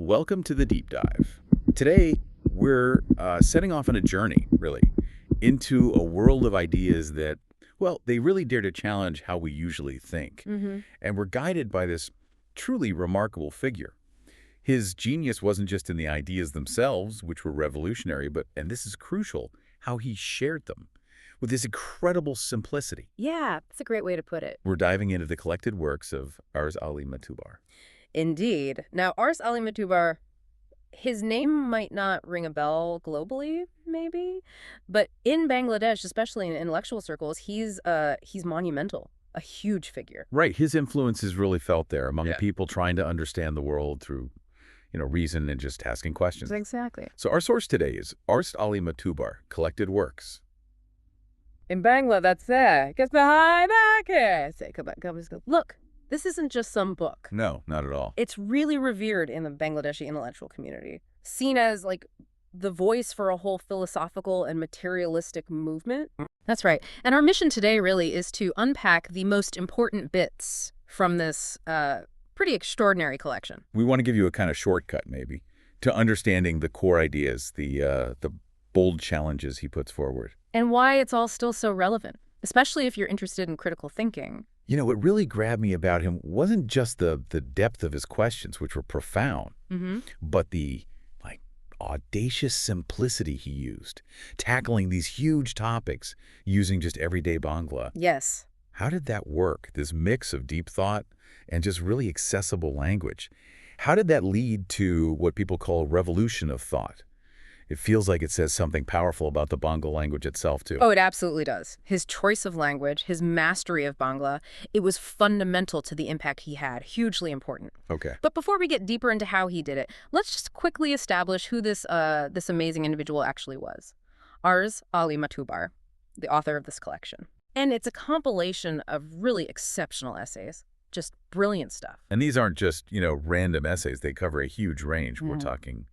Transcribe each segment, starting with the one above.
welcome to the deep dive. Today, we're setting off on a journey, really, into a world of ideas that, well, they really dare to challenge how we usually think. And we're guided by this truly remarkable figure. His genius wasn't just in the ideas themselves, which were revolutionary, but, and this is crucial, how he shared them with this incredible simplicity. Yeah, that's a great way to put it. We're diving into the collected works of Aroz Matubar. Indeed. Now, Ars Ali Matubar, his name might not ring a bell globally, maybe, but in Bangladesh, especially in intellectual circles, he's monumental, a huge figure. Right. His influence is really felt there among people trying to understand the world through, reason and just asking questions. Exactly. So our source today is Aroz Matubar, Collected Works. In Bangla, that's there. Gets behind that case. Come on. Look, this isn't just some book. No, not at all. It's really revered in the Bangladeshi intellectual community, seen as like the voice for a whole philosophical and materialistic movement. That's right. And our mission today really is to unpack the most important bits from this pretty extraordinary collection. We want to give you a kind of shortcut, maybe, to understanding the core ideas, the bold challenges he puts forward. And why it's all still so relevant, especially if you're interested in critical thinking. What really grabbed me about him wasn't just the depth of his questions, which were profound, but the audacious simplicity he used, tackling these huge topics using just everyday Bangla. Yes. How did that work, this mix of deep thought and just really accessible language? How did that lead to what people call a revolution of thought? It feels like it says something powerful about the Bangla language itself, too. Oh, it absolutely does. His choice of language, his mastery of Bangla, it was fundamental to the impact he had, hugely important. Okay. But before we get deeper into how he did it, let's just quickly establish who this amazing individual actually was. Aroz Ali Matubar, the author of this collection. And it's a compilation of really exceptional essays, just brilliant stuff. And these aren't just, random essays. They cover a huge range. We're talking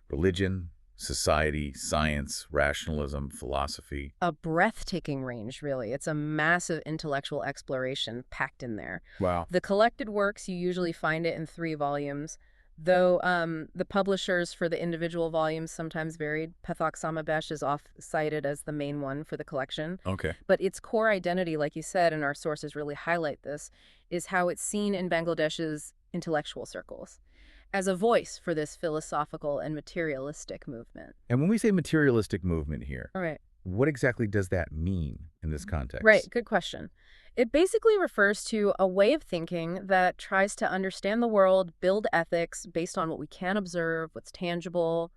religion, society, science, rationalism, philosophy. A breathtaking range, really. It's a massive intellectual exploration packed in there. Wow. The collected works, you usually find it in 3 volumes, though the publishers for the individual volumes sometimes varied. Pathak Samabesh is cited as the main one for the collection. Okay. But its core identity, like you said, and our sources really highlight this, is how it's seen in Bangladesh's intellectual circles as a voice for this philosophical and materialistic movement. And when we say materialistic movement here, All right. what exactly does that mean in this context? Right, good question. It basically refers to a way of thinking that tries to understand the world, build ethics based on what we can observe, what's tangible,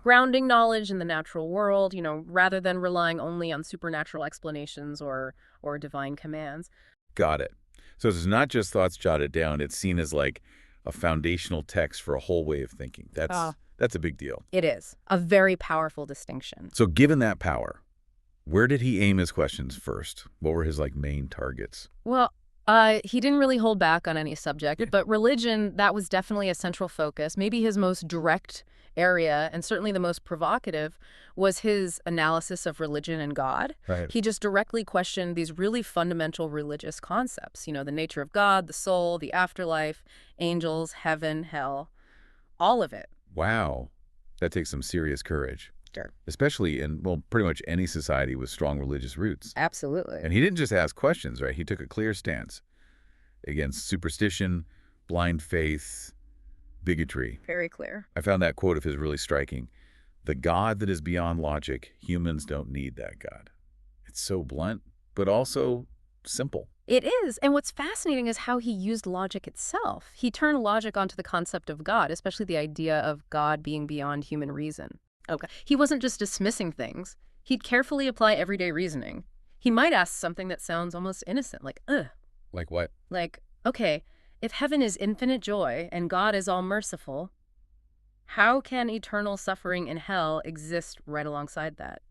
grounding knowledge in the natural world, rather than relying only on supernatural explanations or divine commands. Got it. So it's not just thoughts jotted down. It's seen as like a foundational text for a whole way of thinking. That's a big deal. It is. A very powerful distinction. So given that power, where did he aim his questions first? What were his main targets? Well, he didn't really hold back on any subject, but religion, that was definitely a central focus. Maybe his most direct area, and certainly the most provocative, was his analysis of religion and God. Right. He just directly questioned these really fundamental religious concepts, the nature of God, the soul, the afterlife, angels, heaven, hell, all of it. Wow. That takes some serious courage. Sure. Especially in, pretty much any society with strong religious roots. Absolutely. And he didn't just ask questions, right? He took a clear stance against superstition, blind faith, bigotry. Very clear. I found that quote of his really striking. The God that is beyond logic, humans don't need that God. It's so blunt, but also simple. It is. And what's fascinating is how he used logic itself. He turned logic onto the concept of God, especially the idea of God being beyond human reason. Okay. He wasn't just dismissing things. He'd carefully apply everyday reasoning. He might ask something that sounds almost innocent, like, ugh. Like what? Like, okay, if heaven is infinite joy and God is all merciful, how can eternal suffering in hell exist right alongside that?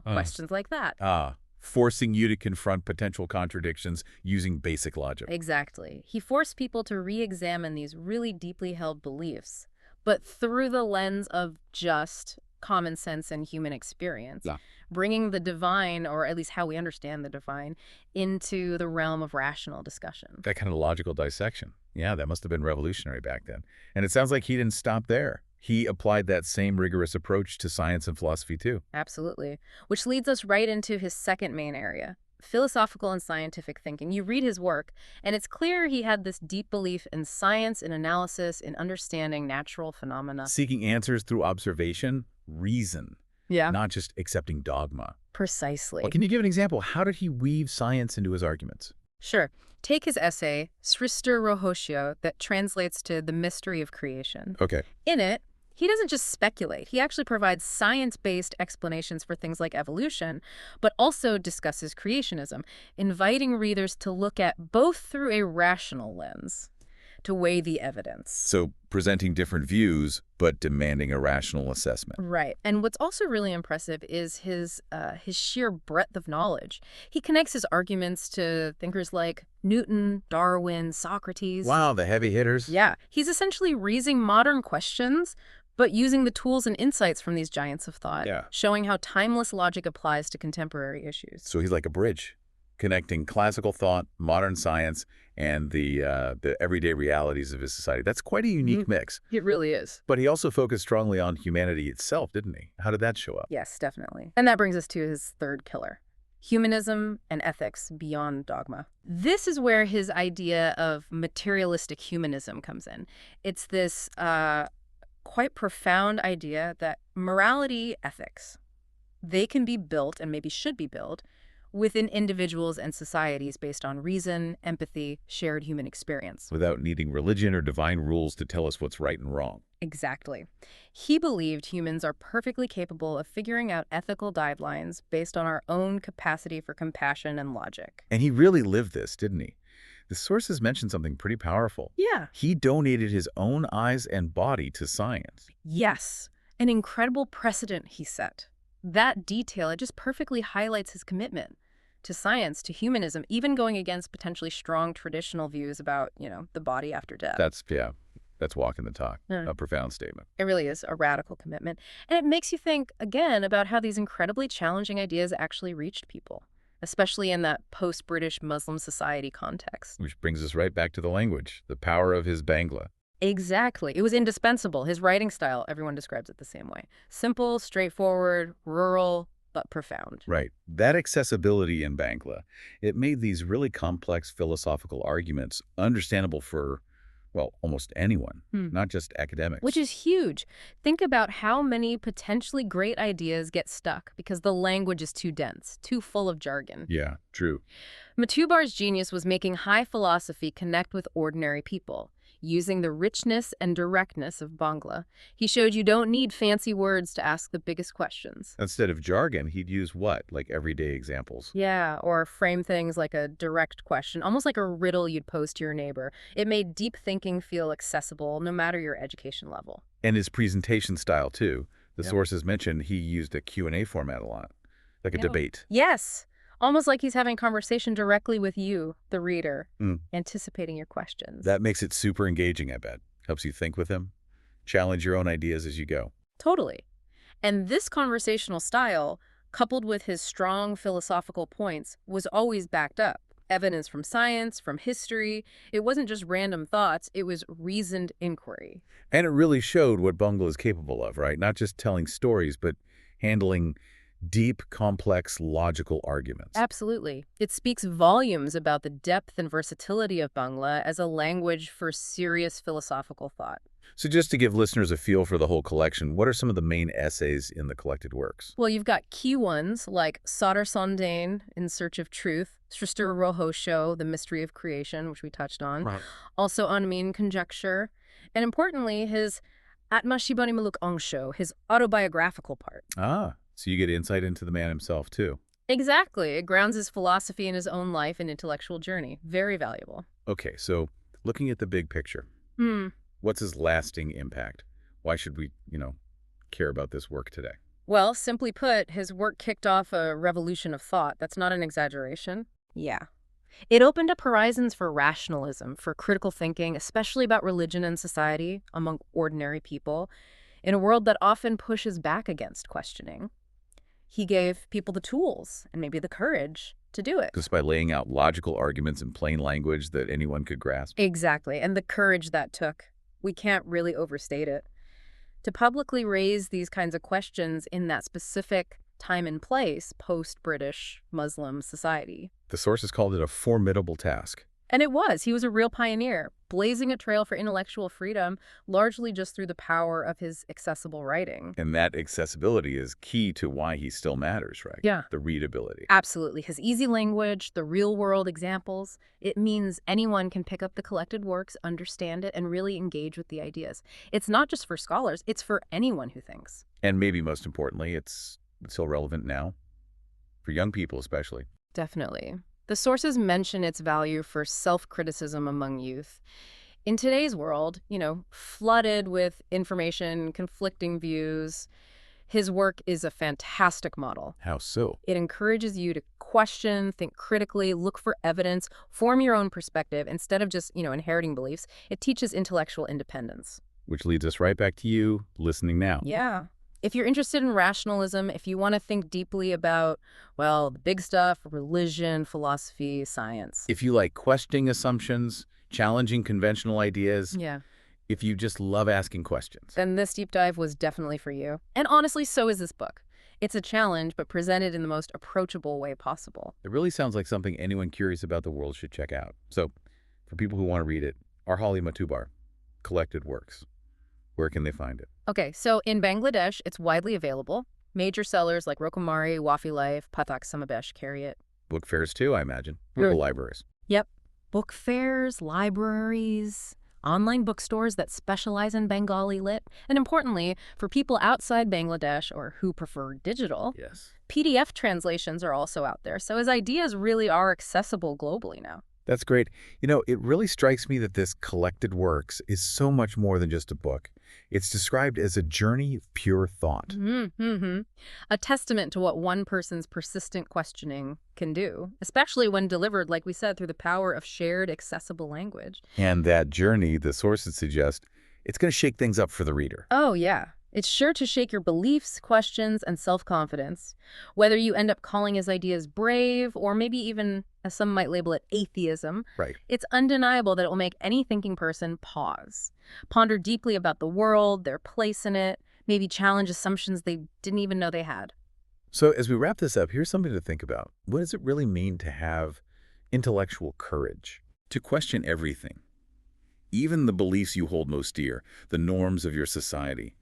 Questions like that. Forcing you to confront potential contradictions using basic logic. Exactly. He forced people to re-examine these really deeply held beliefs, but through the lens of just common sense and human experience, Yeah. bringing the divine, or at least how we understand the divine, into the realm of rational discussion. That kind of logical dissection. Yeah, that must have been revolutionary back then. And it sounds like he didn't stop there. He applied that same rigorous approach to science and philosophy, too. Absolutely. Which leads us right into his second main area, philosophical and scientific thinking. You read his work, and it's clear he had this deep belief in science, in analysis, in understanding natural phenomena. Seeking answers through observation, reason, Yeah. not just accepting dogma. Precisely. Well, can you give an example? How did he weave science into his arguments? Sure. Take his essay, Sristur Rohosio, that translates to The Mystery of Creation. Okay. In it, he doesn't just speculate. He actually provides science-based explanations for things like evolution, but also discusses creationism, inviting readers to look at both through a rational lens, to weigh the evidence. So presenting different views, but demanding a rational assessment. Right. And what's also really impressive is his sheer breadth of knowledge. He connects his arguments to thinkers like Newton, Darwin, Socrates. Wow, the heavy hitters. Yeah. He's essentially raising modern questions, but using the tools and insights from these giants of thought, showing how timeless logic applies to contemporary issues. So he's like a bridge, connecting classical thought, modern science, and the everyday realities of his society. That's quite a unique mix. It really is. But he also focused strongly on humanity itself, didn't he? How did that show up? Yes, definitely. And that brings us to his third pillar, humanism and ethics beyond dogma. This is where his idea of materialistic humanism comes in. It's this quite profound idea that morality, ethics, they can be built, and maybe should be built, within individuals and societies based on reason, empathy, shared human experience. Without needing religion or divine rules to tell us what's right and wrong. Exactly. He believed humans are perfectly capable of figuring out ethical guidelines based on our own capacity for compassion and logic. And he really lived this, didn't he? The sources mention something pretty powerful. Yeah. He donated his own eyes and body to science. Yes. An incredible precedent he set. That detail, it just perfectly highlights his commitment to science, to humanism, even going against potentially strong traditional views about, the body after death. That's walking the talk. A profound statement. It really is a radical commitment. And it makes you think, again, about how these incredibly challenging ideas actually reached people, especially in that post-British Muslim society context. Which brings us right back to the language, the power of his Bangla. Exactly. It was indispensable. His writing style, everyone describes it the same way. Simple, straightforward, rural, but profound. Right. That accessibility in Bangla, it made these really complex philosophical arguments understandable for, well, almost anyone, not just academics. Which is huge. Think about how many potentially great ideas get stuck because the language is too dense, too full of jargon. Yeah, true. Matubar's genius was making high philosophy connect with ordinary people. Using the richness and directness of Bangla, he showed you don't need fancy words to ask the biggest questions. Instead of jargon, he'd use what? Like everyday examples? Yeah, or frame things like a direct question, almost like a riddle you'd pose to your neighbor. It made deep thinking feel accessible, no matter your education level. And his presentation style, too. The sources mentioned he used a Q&A format a lot, like a debate. Yes. Almost like he's having conversation directly with you, the reader, anticipating your questions. That makes it super engaging, I bet. Helps you think with him, challenge your own ideas as you go. Totally. And this conversational style, coupled with his strong philosophical points, was always backed up. Evidence from science, from history. It wasn't just random thoughts, it was reasoned inquiry. And it really showed what Bangla is capable of, right? Not just telling stories, but handling deep, complex, logical arguments. Absolutely. It speaks volumes about the depth and versatility of Bangla as a language for serious philosophical thought. So just to give listeners a feel for the whole collection, what are some of the main essays in the collected works? Well, you've got key ones like Sadr Sondain, In Search of Truth, Sristur Rohosio, The Mystery of Creation, which we touched on, also Unmean Conjecture, and importantly, his Atma Shibani Muluk Angsho, his autobiographical part. So you get insight into the man himself, too. Exactly. It grounds his philosophy in his own life and intellectual journey. Very valuable. Okay, so looking at the big picture, what's his lasting impact? Why should we, care about this work today? Well, simply put, his work kicked off a revolution of thought. That's not an exaggeration. Yeah. It opened up horizons for rationalism, for critical thinking, especially about religion and society among ordinary people. In a world that often pushes back against questioning, he gave people the tools and maybe the courage to do it. Just by laying out logical arguments in plain language that anyone could grasp. Exactly. And the courage that took. We can't really overstate it. To publicly raise these kinds of questions in that specific time and place, post-British Muslim society. The sources called it a formidable task. And it was. He was a real pioneer, blazing a trail for intellectual freedom, largely just through the power of his accessible writing. And that accessibility is key to why he still matters, right? Yeah. The readability. Absolutely. His easy language, the real-world examples, it means anyone can pick up the collected works, understand it, and really engage with the ideas. It's not just for scholars, it's for anyone who thinks. And maybe most importantly, it's still relevant now, for young people especially. Definitely. The sources mention its value for self-criticism among youth. In today's world, flooded with information, conflicting views, his work is a fantastic model. How so? It encourages you to question, think critically, look for evidence, form your own perspective instead of just, inheriting beliefs. It teaches intellectual independence. Which leads us right back to you listening now. Yeah. If you're interested in rationalism, if you want to think deeply about, the big stuff, religion, philosophy, science. If you like questioning assumptions, challenging conventional ideas, Yeah. if you just love asking questions. Then this deep dive was definitely for you. And honestly, so is this book. It's a challenge, but presented in the most approachable way possible. It really sounds like something anyone curious about the world should check out. So, for people who want to read it, Arhali Matubar, Collected Works. Where can they find it? Okay, so in Bangladesh, it's widely available. Major sellers like Rokumari, Wafi Life, Pathak Samabesh carry it. Book fairs too, I imagine. Local libraries. Yep. Book fairs, libraries, online bookstores that specialize in Bengali lit. And importantly, for people outside Bangladesh or who prefer digital, Yes. PDF translations are also out there. So his ideas really are accessible globally now. That's great. It really strikes me that this Collected Works is so much more than just a book. It's described as a journey of pure thought. Mm-hmm. A testament to what one person's persistent questioning can do, especially when delivered, like we said, through the power of shared, accessible language. And that journey, the sources suggest, it's going to shake things up for the reader. Oh, yeah. It's sure to shake your beliefs, questions, and self-confidence. Whether you end up calling his ideas brave, or maybe even, as some might label it, atheism, Right. it's undeniable that it will make any thinking person pause, ponder deeply about the world, their place in it, maybe challenge assumptions they didn't even know they had. So as we wrap this up, here's something to think about. What does it really mean to have intellectual courage? To question everything, even the beliefs you hold most dear, the norms of your society.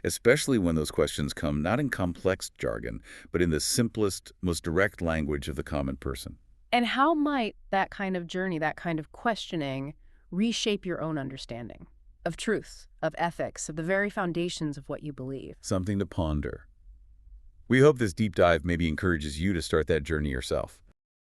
Especially when those questions come not in complex jargon, but in the simplest, most direct language of the common person. And how might that kind of journey, that kind of questioning, reshape your own understanding of truth, of ethics, of the very foundations of what you believe? Something to ponder. We hope this deep dive maybe encourages you to start that journey yourself.